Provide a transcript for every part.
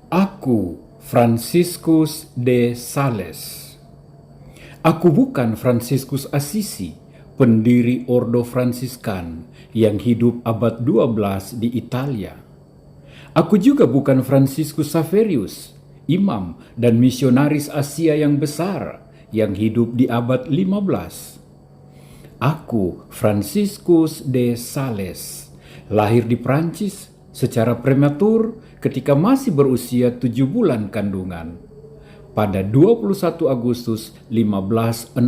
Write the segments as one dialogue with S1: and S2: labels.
S1: Aku, Franciscus de Sales. Aku bukan Franciscus Assisi, pendiri Ordo Fransiskan yang hidup abad 12 di Italia. Aku juga bukan Franciscus Saverius, imam dan misionaris Asia yang besar yang hidup di abad 15. Aku, Franciscus de Sales, lahir di Prancis secara prematur ketika masih berusia 7 bulan kandungan. Pada 21 Agustus 1567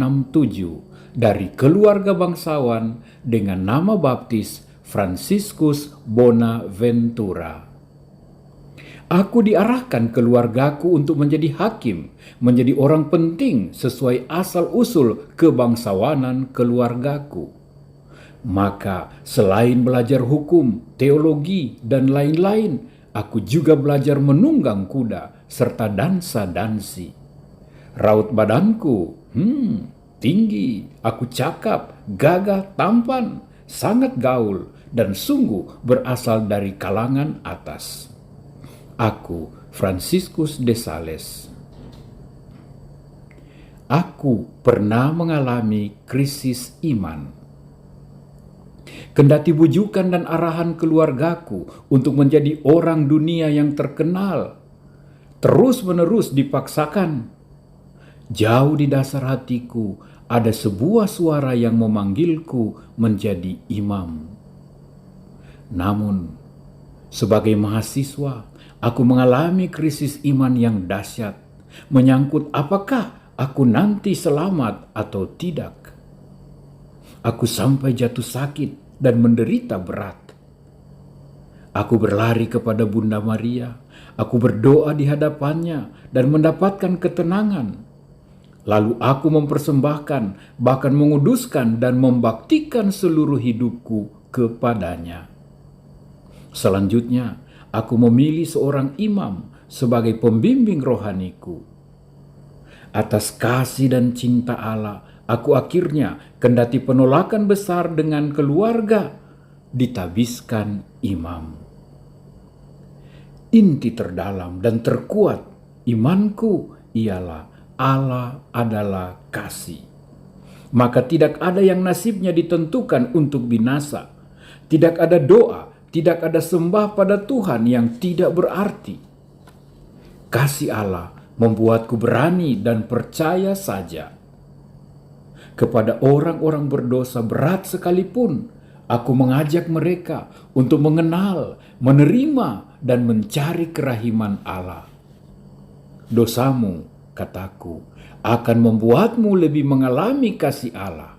S1: dari keluarga bangsawan dengan nama baptis Franciscus Bonaventura. Aku diarahkan keluargaku untuk menjadi hakim, menjadi orang penting sesuai asal-usul kebangsawanan keluargaku. Maka selain belajar hukum, teologi, dan lain-lain, aku juga belajar menunggang kuda serta dansa-dansi. Raut badanku, tinggi, aku cakap, gagah, tampan, sangat gaul, dan sungguh berasal dari kalangan atas. Aku, Franciscus de Sales. Aku pernah mengalami krisis iman. Kendati bujukan dan arahan keluargaku untuk menjadi orang dunia yang terkenal, terus-menerus dipaksakan. Jauh di dasar hatiku ada sebuah suara yang memanggilku menjadi imam. Namun, sebagai mahasiswa, aku mengalami krisis iman yang dahsyat, menyangkut apakah aku nanti selamat atau tidak. Aku sampai jatuh sakit dan menderita berat. Aku berlari kepada Bunda Maria, aku berdoa di hadapannya dan mendapatkan ketenangan. Lalu aku mempersembahkan, bahkan menguduskan dan membaktikan seluruh hidupku kepadanya. Selanjutnya, aku memilih seorang imam sebagai pembimbing rohaniku. Atas kasih dan cinta Allah, aku akhirnya, kendati penolakan besar dengan keluarga, ditabiskan imam. Inti terdalam dan terkuat imanku ialah Allah adalah kasih. Maka tidak ada yang nasibnya ditentukan untuk binasa. Tidak ada doa, tidak ada sembah pada Tuhan yang tidak berarti. Kasih Allah membuatku berani dan percaya saja. Kepada orang-orang berdosa berat sekalipun, aku mengajak mereka untuk mengenal, menerima, dan mencari kerahiman Allah. Dosamu, kataku, akan membuatmu lebih mengalami kasih Allah.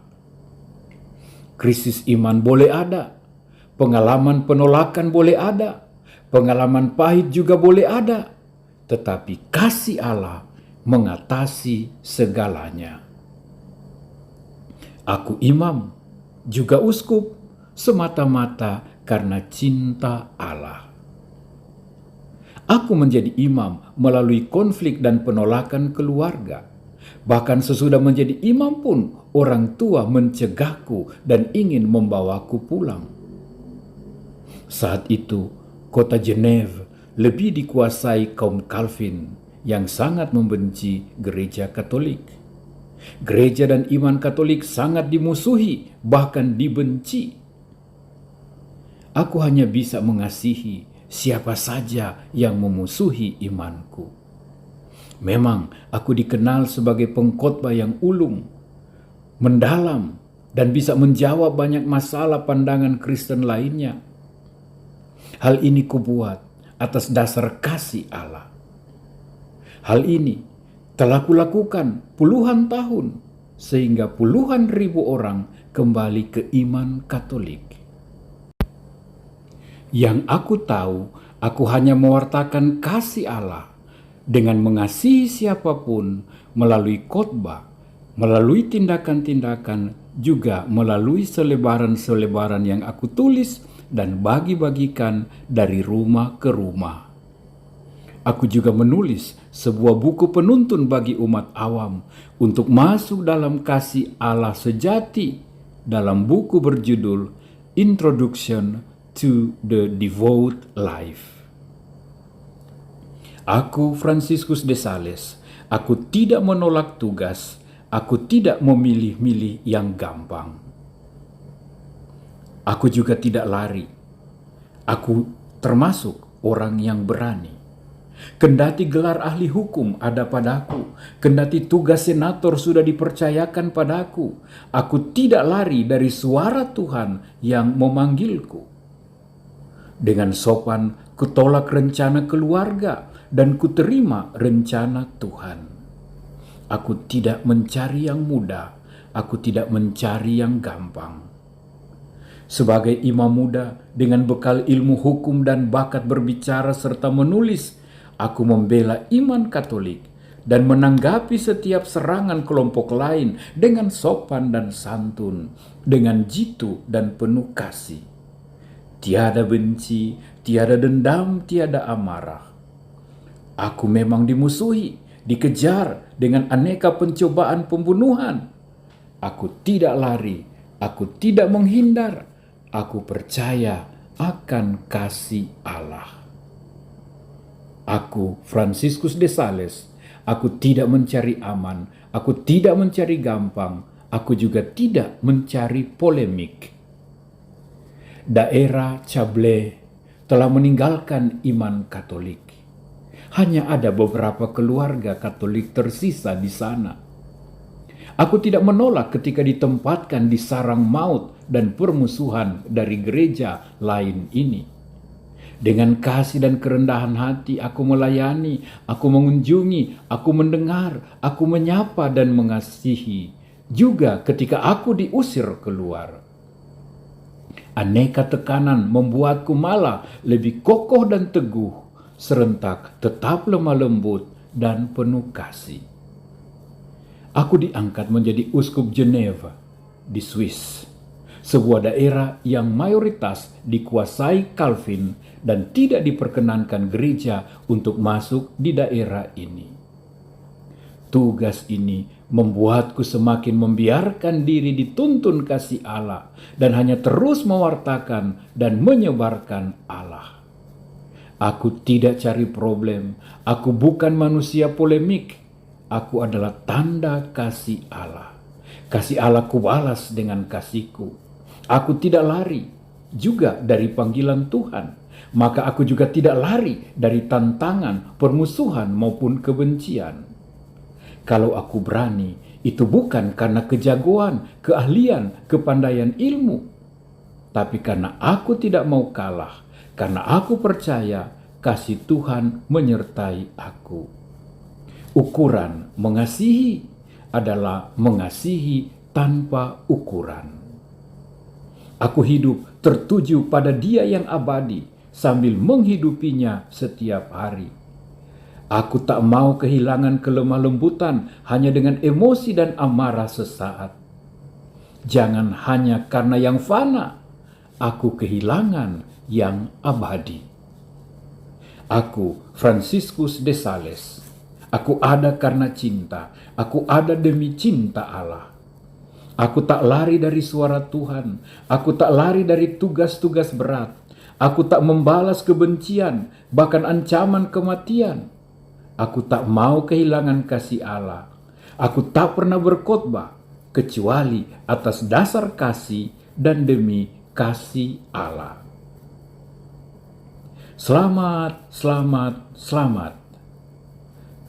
S1: Krisis iman boleh ada, pengalaman penolakan boleh ada, pengalaman pahit juga boleh ada, tetapi kasih Allah mengatasi segalanya. Aku imam, juga uskup, semata-mata karena cinta Allah. Aku menjadi imam melalui konflik dan penolakan keluarga. Bahkan sesudah menjadi imam pun, orang tua mencegahku dan ingin membawaku pulang. Saat itu, kota Geneva lebih dikuasai kaum Calvin yang sangat membenci gereja Katolik. Gereja dan iman Katolik sangat dimusuhi, bahkan dibenci. Aku hanya bisa mengasihi siapa saja yang memusuhi imanku. Memang aku dikenal sebagai pengkhotbah yang ulung, mendalam, dan bisa menjawab banyak masalah pandangan Kristen lainnya. Hal ini kubuat atas dasar kasih Allah. Hal ini telah kulakukan puluhan tahun, sehingga puluhan ribu orang kembali ke iman Katolik. Yang aku tahu, aku hanya mewartakan kasih Allah dengan mengasihi siapapun melalui khotbah, melalui tindakan-tindakan, juga melalui selebaran-selebaran yang aku tulis dan bagi-bagikan dari rumah ke rumah. Aku juga menulis sebuah buku penuntun bagi umat awam untuk masuk dalam kasih Allah sejati dalam buku berjudul Introduction to the Devout Life. Aku, Fransiskus de Sales, aku tidak menolak tugas, aku tidak memilih-milih yang gampang. Aku juga tidak lari. Aku termasuk orang yang berani. Kendati gelar ahli hukum ada padaku, kendati tugas senator sudah dipercayakan padaku, aku tidak lari dari suara Tuhan yang memanggilku. Dengan sopan, kutolak rencana keluarga dan kuterima rencana Tuhan. Aku tidak mencari yang mudah, aku tidak mencari yang gampang. Sebagai imam muda, dengan bekal ilmu hukum dan bakat berbicara serta menulis, aku membela iman Katolik dan menanggapi setiap serangan kelompok lain dengan sopan dan santun, dengan jitu dan penuh kasih. Tiada benci, tiada dendam, tiada amarah. Aku memang dimusuhi, dikejar dengan aneka pencobaan pembunuhan. Aku tidak lari, aku tidak menghindar. Aku percaya akan kasih Allah. Aku, Fransiskus de Sales, aku tidak mencari aman, aku tidak mencari gampang, aku juga tidak mencari polemik. Daerah Chablais telah meninggalkan iman Katolik. Hanya ada beberapa keluarga Katolik tersisa di sana. Aku tidak menolak ketika ditempatkan di sarang maut dan permusuhan dari gereja lain ini. Dengan kasih dan kerendahan hati aku melayani, aku mengunjungi, aku mendengar, aku menyapa dan mengasihi. Juga ketika aku diusir keluar. Aneka tekanan membuatku malah lebih kokoh dan teguh, serentak tetap lemah lembut dan penuh kasih. Aku diangkat menjadi uskup Geneva di Swiss, sebuah daerah yang mayoritas dikuasai Calvin dan tidak diperkenankan gereja untuk masuk di daerah ini. Tugas ini membuatku semakin membiarkan diri dituntun kasih Allah dan hanya terus mewartakan dan menyebarkan Allah. Aku tidak cari problem, aku bukan manusia polemik. Aku adalah tanda kasih Allah. Kasih Allah kubalas dengan kasihku. Aku tidak lari juga dari panggilan Tuhan. Maka aku juga tidak lari dari tantangan, permusuhan maupun kebencian. Kalau aku berani, itu bukan karena kejagoan, keahlian, kepandaian ilmu. Tapi karena aku tidak mau kalah, karena aku percaya kasih Tuhan menyertai aku. Ukuran mengasihi adalah mengasihi tanpa ukuran. Aku hidup tertuju pada Dia yang abadi sambil menghidupinya setiap hari. Aku tak mau kehilangan kelemah lembutan hanya dengan emosi dan amarah sesaat. Jangan hanya karena yang fana, aku kehilangan yang abadi. Aku, Fransiskus de Sales, aku ada karena cinta, aku ada demi cinta Allah. Aku tak lari dari suara Tuhan, aku tak lari dari tugas-tugas berat, aku tak membalas kebencian, bahkan ancaman kematian. Aku tak mau kehilangan kasih Allah. Aku tak pernah berkhotbah kecuali atas dasar kasih dan demi kasih Allah. Selamat, selamat, selamat.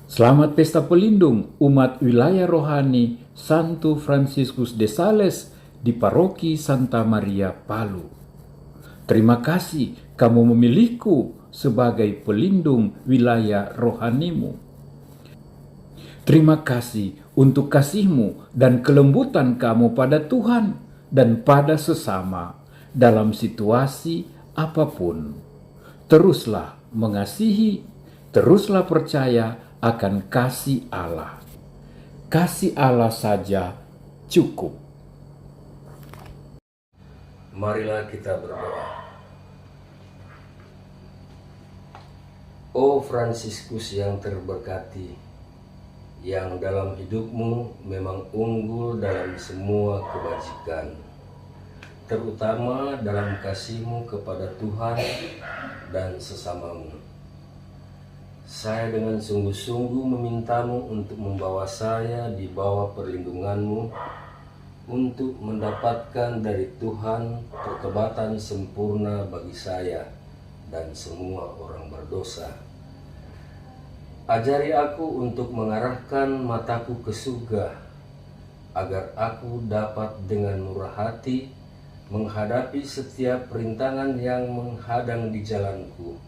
S1: Selamat Pesta Pelindung umat wilayah rohani Santo Fransiskus de Sales di Paroki Santa Maria Palu. Terima kasih kamu memilihku sebagai pelindung wilayah rohanimu. Terima kasih untuk kasihmu dan kelembutan kamu pada Tuhan dan pada sesama dalam situasi apapun. Teruslah mengasihi, teruslah percaya akan kasih Allah. Kasih Allah saja cukup.
S2: Marilah kita berdoa. Oh Fransiskus yang terberkati, yang dalam hidupmu memang unggul dalam semua kebajikan, terutama dalam kasihmu kepada Tuhan dan sesamamu. Saya dengan sungguh-sungguh memintamu untuk membawa saya di bawah perlindunganmu, untuk mendapatkan dari Tuhan pertobatan sempurna bagi saya dan semua orang berdosa. Ajari aku untuk mengarahkan mataku ke surga, agar aku dapat dengan murah hati menghadapi setiap perintangan yang menghadang di jalanku,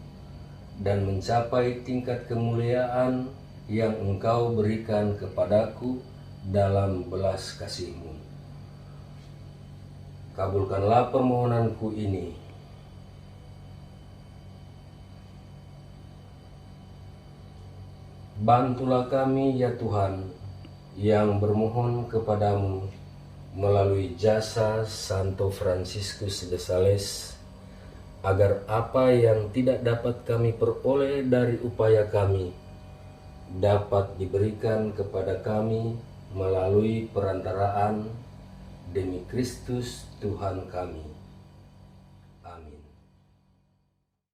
S2: dan mencapai tingkat kemuliaan yang Engkau berikan kepadaku dalam belas kasih-Mu. Kabulkanlah permohonanku ini. Bantulah kami ya Tuhan, yang bermohon kepadamu melalui jasa Santo Fransiskus de Sales, agar apa yang tidak dapat kami peroleh dari upaya kami dapat diberikan kepada kami melalui perantaraan demi Kristus Tuhan kami. Amin.